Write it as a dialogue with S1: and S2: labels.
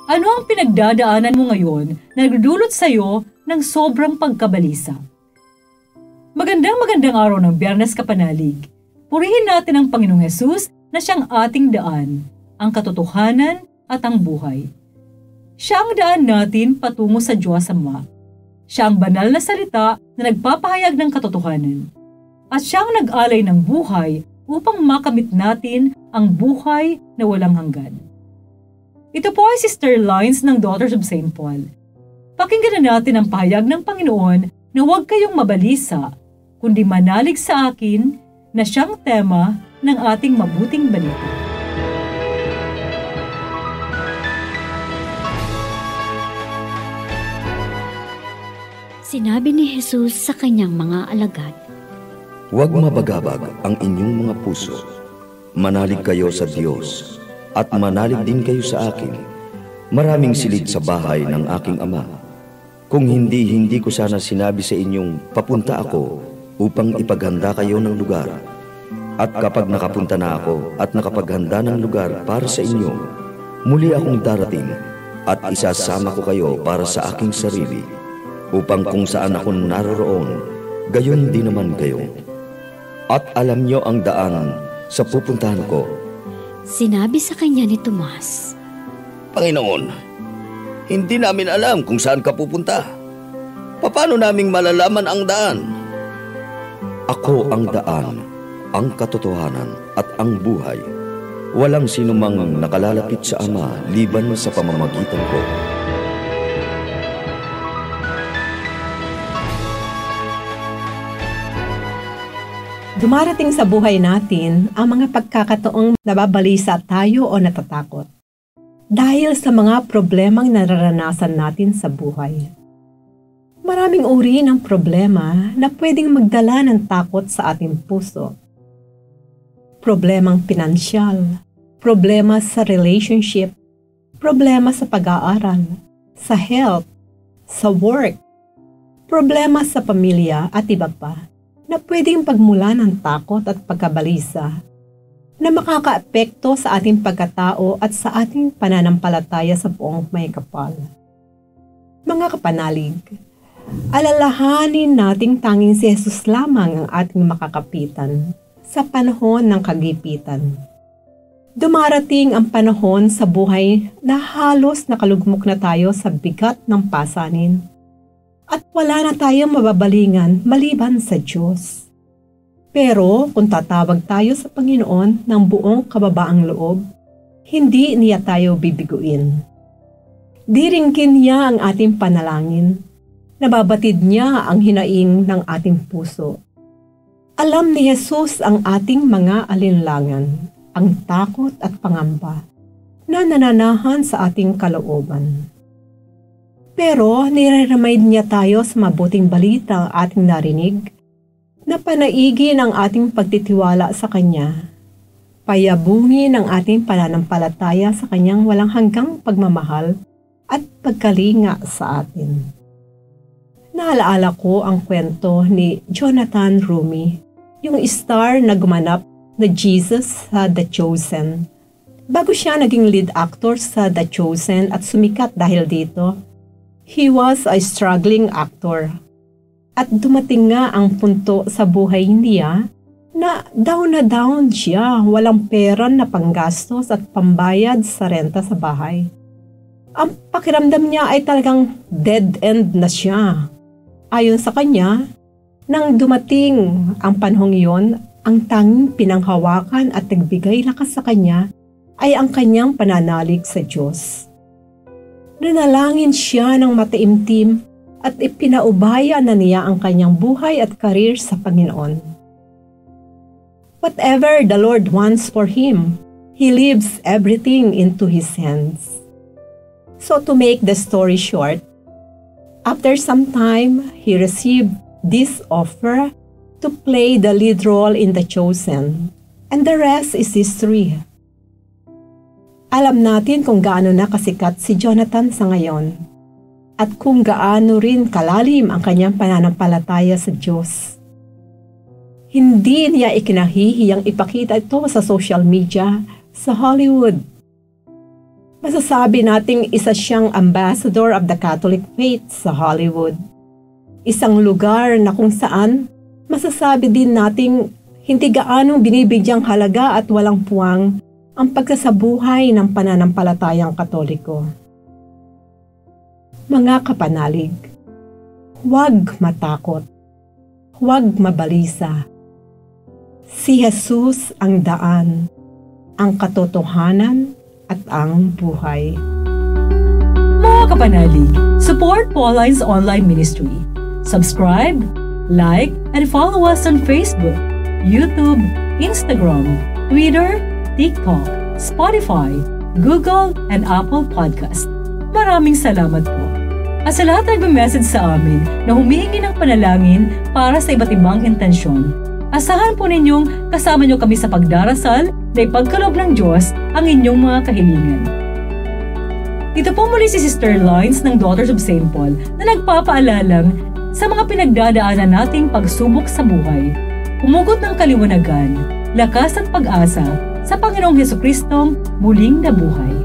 S1: Ano ang pinagdadaanan mo ngayon na nagdudulot sa iyo ng sobrang pagkabalisa? Magandang araw ng Biyernes Kapanalig. Purihin natin ang Panginoong Hesus na siyang ating daan, ang katotohanan at ang buhay. Siya ang daan natin patungo sa Diyos Ama. Siya ang banal na salita na nagpapahayag ng katotohanan. At siya ang nag-alay ng buhay upang makamit natin ang buhay na walang hanggan. Ito po ay Sister Lines ng Daughters of St. Paul. Pakinggan na natin ang pahayag ng Panginoon na huwag kayong mabalisa, kundi manalig sa akin na siyang tema ng ating mabuting balita.
S2: Sinabi ni Jesus sa kanyang mga alagad,
S3: "Huwag mabagabag ang inyong mga puso. Manalig kayo sa Diyos at manalig din kayo sa akin. Maraming silid sa bahay ng aking Ama. Kung hindi ko sana sinabi sa inyong papunta ako upang ipaghanda kayo ng lugar. At kapag nakapunta na ako at nakapaghanda ng lugar para sa inyo, muli akong darating at isasama ko kayo para sa aking sarili, upang kung saan ako naroroon, gayon din naman kayo. At alam nyo ang daan sa pupuntahan ko."
S2: Sinabi sa kanya ni Tomas,
S3: "Panginoon, hindi namin alam kung saan ka pupunta. Paano naming malalaman ang daan?" "Ako ang daan, ang katotohanan at ang buhay. Walang sinumang nakalalapit sa Ama liban sa pamamagitan ko."
S4: Dumarating sa buhay natin ang mga pagkakataong nababalisa tayo o natatakot dahil sa mga problemang nararanasan natin sa buhay. Maraming uri ng problema na pwedeng magdala ng takot sa ating puso. Problemang pinansyal, problema sa relationship, problema sa pag-aaral, sa health, sa work, problema sa pamilya at iba pa, na pwedeng pagmula ng takot at pagkabalisa na makakaapekto sa ating pagkatao at sa ating pananampalataya sa buong may kapal. Mga kapanalig, alalahanin nating tanging si Jesus lamang ang ating makakapitan sa panahon ng kagipitan. Dumarating ang panahon sa buhay na halos nakalugmok na tayo sa bigat ng pasanin. At wala na tayong mababalingan maliban sa Diyos. Pero kung tatawag tayo sa Panginoon ng buong kababaang loob, hindi niya tayo bibiguin. Diringkin niya ang ating panalangin. Nababatid niya ang hinaing ng ating puso. Alam ni Jesus ang ating mga alinlangan, ang takot at pangamba na nananahan sa ating kalooban. Pero nire-remind niya tayo sa mabuting balita ang ating narinig na panaigin ang ating pagtitiwala sa Kanya. Payabungin ang ating pananampalataya sa Kanyang walang hanggang pagmamahal at pagkalinga sa atin. Naalaala ko ang kwento ni Jonathan Rumi, yung star na gumanap na Jesus sa The Chosen. Bago siya naging lead actor sa The Chosen at sumikat dahil dito, he was a struggling actor. At dumating nga ang punto sa buhay niya na down siya, walang pera na panggastos at pambayad sa renta sa bahay. Ang pakiramdam niya ay talagang dead end na siya. Ayon sa kanya, nang dumating ang panahong iyon, ang tanging pinanghawakan at nagbigay lakas sa kanya ay ang kanyang pananalig sa Diyos. Nanalangin siya ng mataimtim at ipinaubaya na niya ang kanyang buhay at karir sa Panginoon. Whatever the Lord wants for him, He leaves everything into His hands. So to make the story short, after some time, he received this offer to play the lead role in The Chosen, and the rest is history. Alam natin kung gaano na kasikat si Jonathan sa ngayon at kung gaano rin kalalim ang kanyang pananampalataya sa Diyos. Hindi niya ikinahihiyang ipakita ito sa social media, sa Hollywood. Masasabi nating isa siyang ambassador of the Catholic faith sa Hollywood. Isang lugar na kung saan masasabi din nating hindi gaanong binibigyang halaga at walang puwang ang pagsasabuhay ng pananampalatayang Katoliko. Mga kapanalig, huwag matakot, huwag mabalisa. Si Jesus ang daan, ang katotohanan at ang buhay.
S1: Mga kapanalig, support Pauline's online ministry. Subscribe, like, and follow us on Facebook, YouTube, Instagram, Twitter, TikTok, Spotify, Google, and Apple Podcast. Maraming salamat po. At sa lahat na nag-message sa amin na humihingi ng panalangin para sa iba't ibang intensyon, asahan po ninyong kasama nyo kami sa pagdarasal na ipagkaloob ng Diyos ang inyong mga kahilingan. Ito po muli si Sister Lines ng Daughters of St. Paul na nagpapaalalang sa mga pinagdadaanan nating pagsubok sa buhay, umugot ng kaliwanagan, lakas at pag-asa sa Panginoong Hesukristong muling nabuhay.